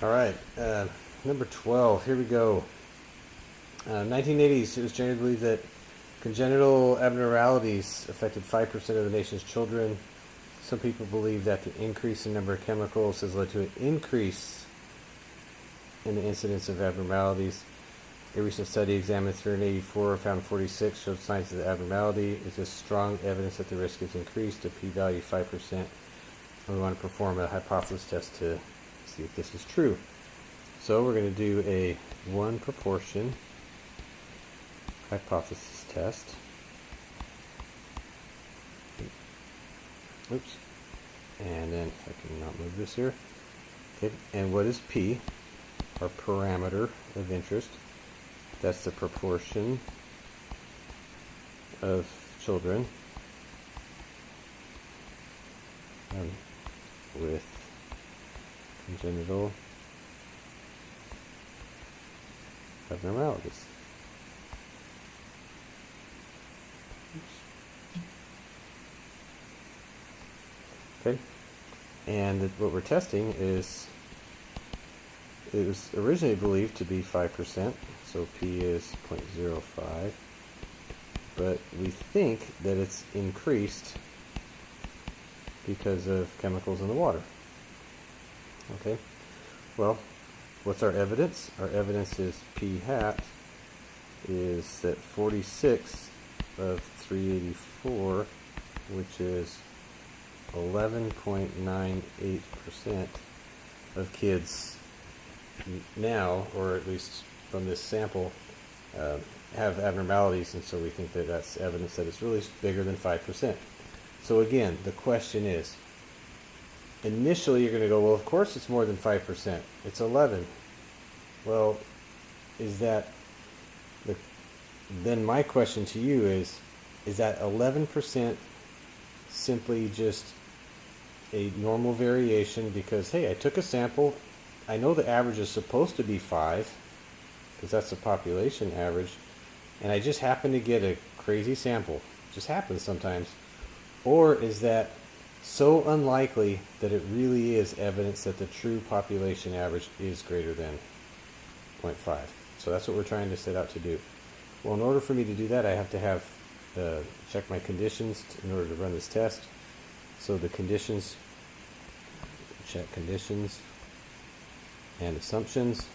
All right, number 12, here we go. 1980s, it was generally believed that congenital abnormalities affected 5% of the nation's children. Some people believe that the increase in number of chemicals has led to an increase in the incidence of abnormalities. A recent study examined 384, found 46 showed signs of the abnormality. Is this strong evidence that the risk is increased to p-value 5%? And we want to perform a hypothesis test to see if this is true. So we're going to do a one proportion hypothesis test. Oops. And then I can not move this here. Okay. And what is P? Our parameter of interest. That's the proportion of children with congenital abnormalities. Okay, and what we're testing is, it was originally believed to be 5%, so P is 0.05, but we think that it's increased because of chemicals in the water. Okay, well, what's our evidence? Our evidence is P hat is that 46 of 384, which is 11.98% of kids now, or at least from this sample, have abnormalities, and so we think that that's evidence that it's really bigger than 5%. So again, the question is, initially you're going to go, well, of course it's more than 5%. It's 11. Well, is that the? Then my question to you is that 11% simply just a normal variation because, hey, I took a sample, I know the average is supposed to be 5 because that's the population average, and I just happen to get a crazy sample. It just happens sometimes. Or is that so unlikely that it really is evidence that the true population average is greater than 0.5? So that's what we're trying to set out to do. Well, in order for me to do that, I have to have check my conditions in order to run this test. So the conditions, check conditions and assumptions.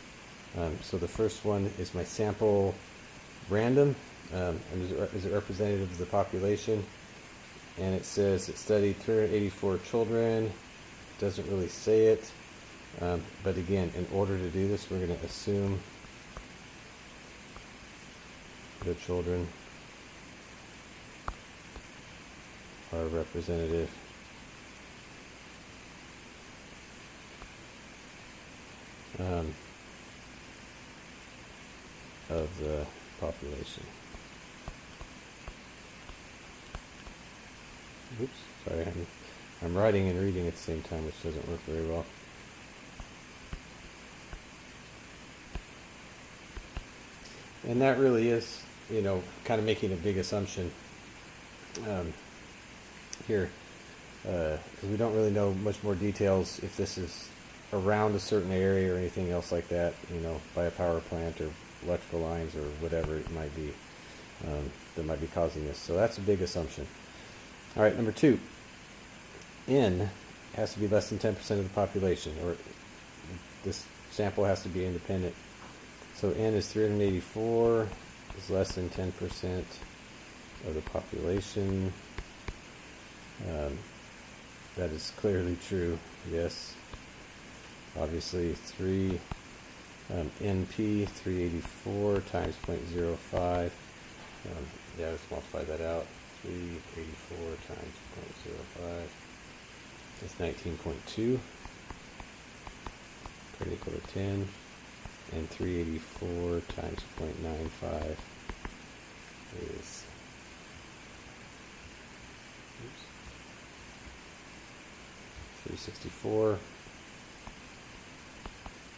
So the first one is my sample random, and is it representative of the population? And it says it studied 384 children. It doesn't really say it, but again, in order to do this, we're going to assume the children are representative of the population. Oops, sorry, I'm writing and reading at the same time, which doesn't work very well. And that really is, kind of making a big assumption here, because we don't really know much more details if this is around a certain area or anything else like that, by a power plant or electrical lines or whatever it might be that might be causing this. So that's a big assumption. All right, number 2, N has to be less than 10% of the population, or this sample has to be independent. So N is 384, is less than 10% of the population. That is clearly true, yes. Obviously, NP 384 times 0.05. Yeah, let's multiply that out. 384 times 0.05. That's 19.2. Pretty equal to 10. And 384 times 0.95 is 364.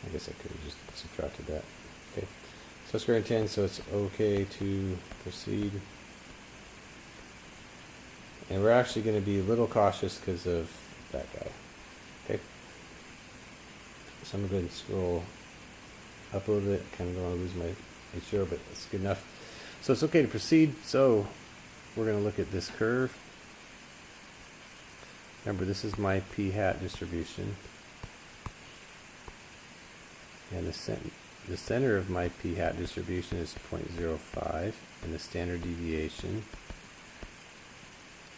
I guess I could have just subtracted that. Okay, so it's greater than 10, so it's okay to proceed. And we're actually going to be a little cautious because of that guy. Okay. So I'm going to go ahead and scroll up a little bit. Kind of don't want to lose my HO, but it's good enough. So it's okay to proceed. So we're going to look at this curve. Remember, this is my p-hat distribution. And the center of my p-hat distribution is 0.05, and the standard deviation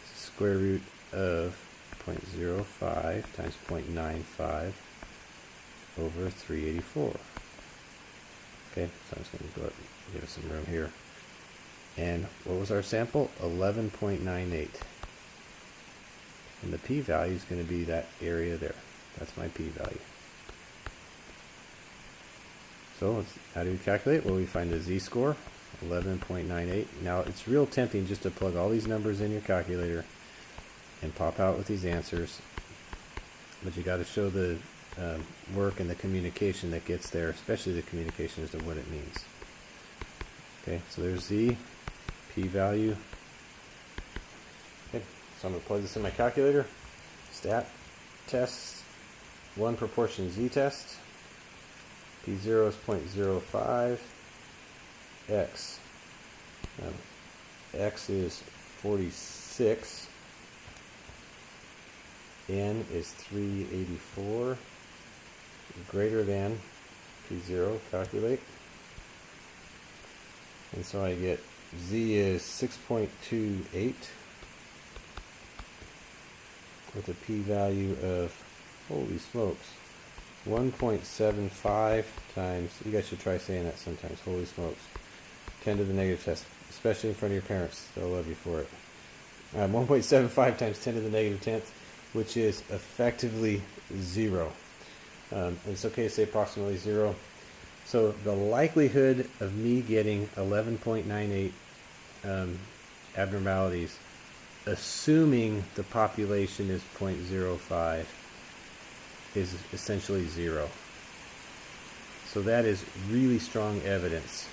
is the square root of 0.05 times 0.95 over 384. Okay, so I'm just going to go ahead and give us some room here. And what was our sample? 11.98. And the p-value is going to be that area there. That's my p-value. So how do we calculate? Well, we find the z-score, 11.98. Now, it's real tempting just to plug all these numbers in your calculator and pop out with these answers. But you got to show the work and the communication that gets there, especially the communication as to what it means. Okay, so there's z, p-value. Okay, so I'm going to plug this in my calculator. Stat tests, 1 proportion z-test. P0 is 0.05, x. X is 46, n is 384, greater than P0, calculate. And so I get z is 6.28 with a p-value of, holy smokes, 1.75 times, you guys should try saying that sometimes, holy smokes, 10 to the negative test, especially in front of your parents, they'll love you for it. 1.75 times 10 to the negative 10th, which is effectively 0. And it's okay to say approximately 0. So the likelihood of me getting 11.98 abnormalities, assuming the population is 0.05, is essentially 0. So that is really strong evidence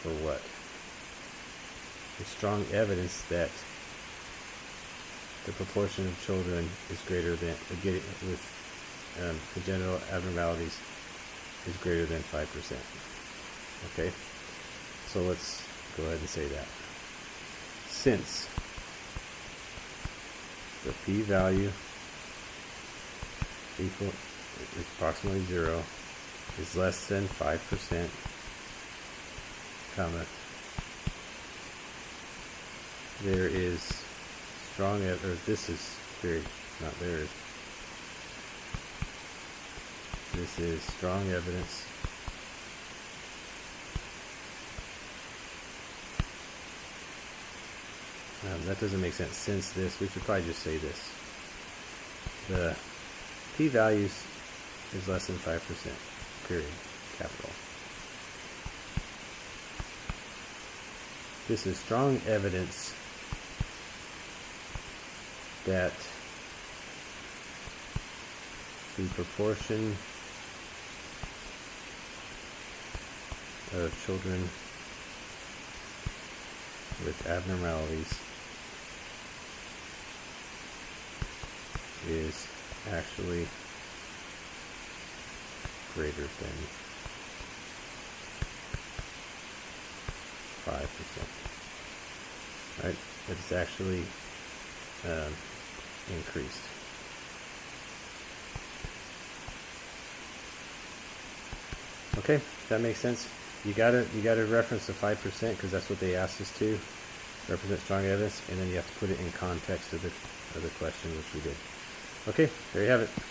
for what? It's strong evidence that the proportion of children is greater than getting with congenital abnormalities is greater than 5%. Okay, so let's go ahead and say that. Since the p-value equal is approximately 0 is less than 5%, comma, there is strong evidence, this is very, not there is, this is strong evidence that doesn't make sense. Since this, we should probably just say this. The p-values is less than 5%, period, capital. This is strong evidence that the proportion of children with abnormalities is actually greater than 5%. Right? It's actually increased. Okay, that makes sense. You gotta reference the 5% because that's what they asked us to represent strong evidence, and then you have to put it in context of the question, which we did. Okay, there you have it.